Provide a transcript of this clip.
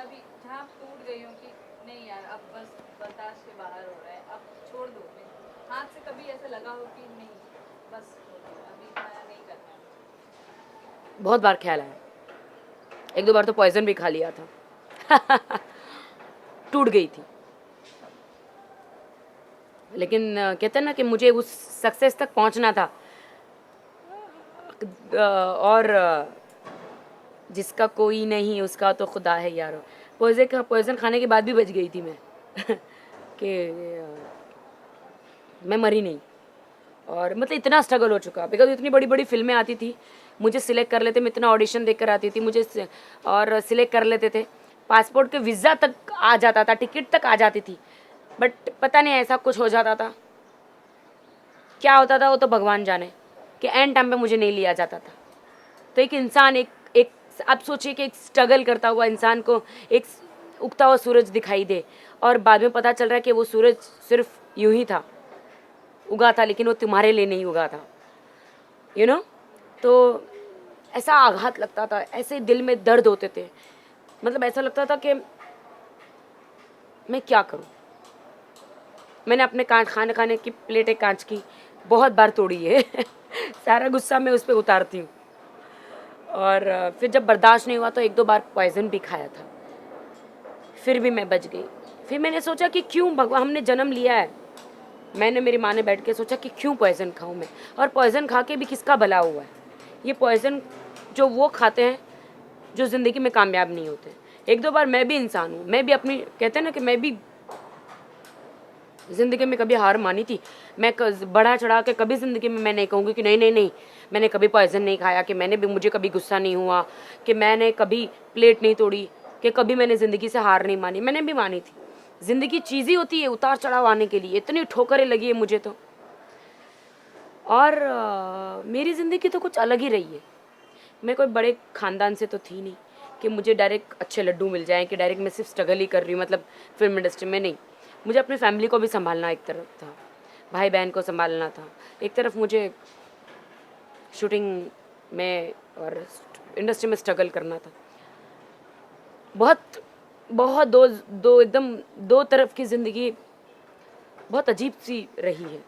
अभी जहाँ आप टूट गई हो कि नहीं यार अब बस बर्दाश्त के बाहर हो रहा है, अब छोड़ दो, हाथ से कभी ऐसा लगा हो कि नहीं बस हो गया, अभी मैं नहीं करना है? बहुत बार ख्याल आया, एक दो बार तो पॉइजन भी खा लिया था। टूट गई थी, लेकिन कहते हैं ना कि मुझे उस सक्सेस तक पहुंचना था। और जिसका कोई नहीं उसका तो खुदा है यारो। पॉइजन खाने के बाद भी बच गई थी मैं। कि मैं मरी नहीं। और मतलब इतना स्ट्रगल हो चुका, बिकॉज इतनी बड़ी बड़ी फिल्में आती थी, मुझे सिलेक्ट कर लेते, मैं इतना ऑडिशन देकर आती थी मुझे और सिलेक्ट कर लेते थे, पासपोर्ट के वीज़ा तक आ जाता था, टिकट तक आ जाती थी, बट पता नहीं ऐसा कुछ हो जाता था, क्या होता था वो तो भगवान जाने, कि एंड टाइम पे मुझे नहीं लिया जाता था। तो एक इंसान एक एक आप सोचिए कि एक स्ट्रगल करता हुआ इंसान को एक उगता हुआ सूरज दिखाई दे, और बाद में पता चल रहा है कि वो सूरज सिर्फ यूं ही था, उगा था, लेकिन वो तुम्हारे लिए नहीं उगा था, यू नो। तो ऐसा आघात लगता था, ऐसे दिल में दर्द होते थे, मतलब ऐसा लगता था कि मैं क्या करूं। मैंने अपने खाने खाने की प्लेटें कांच की बहुत बार तोड़ी है। सारा गुस्सा मैं उस पर उतारती हूँ। और फिर जब बर्दाश्त नहीं हुआ तो एक दो बार पॉइजन भी खाया था, फिर भी मैं बच गई। फिर मैंने सोचा कि क्यों भगवान, हमने जन्म लिया है, मैंने मेरी माँ ने बैठ के सोचा कि क्यों पॉइजन खाऊं मैं, और पॉइजन खा के भी किसका भला हुआ है। ये पॉइजन जो वो खाते हैं जो ज़िंदगी में कामयाब नहीं होते। एक दो बार मैं भी इंसान हूँ, मैं भी अपनी, कहते हैं ना कि मैं भी ज़िंदगी में कभी हार मानी थी। मैं बढ़ा चढ़ा के कभी ज़िंदगी में मैं नहीं कहूँगी कि नहीं नहीं नहीं मैंने कभी पॉइजन नहीं खाया, कि मैंने भी, मुझे कभी गुस्सा नहीं हुआ, कि मैंने कभी प्लेट नहीं तोड़ी, कि कभी मैंने ज़िंदगी से हार नहीं मानी। मैंने भी मानी थी। ज़िंदगी चीज़ ही होती है उतार चढ़ाव आने के लिए, इतनी ठोकरें लगी है मुझे तो। और मेरी ज़िंदगी तो कुछ अलग ही रही है। मैं कोई बड़े ख़ानदान से तो थी नहीं कि मुझे डायरेक्ट अच्छे लड्डू मिल जाएं, कि डायरेक्ट मैं सिर्फ स्ट्रगल ही कर रही हूँ, मतलब फिल्म इंडस्ट्री में नहीं। मुझे अपनी फैमिली को भी संभालना एक तरफ था, भाई बहन को संभालना था एक तरफ, मुझे शूटिंग में और इंडस्ट्री में स्ट्रगल करना था। बहुत बहुत दो दो एकदम दो तरफ की ज़िंदगी बहुत अजीब सी रही है।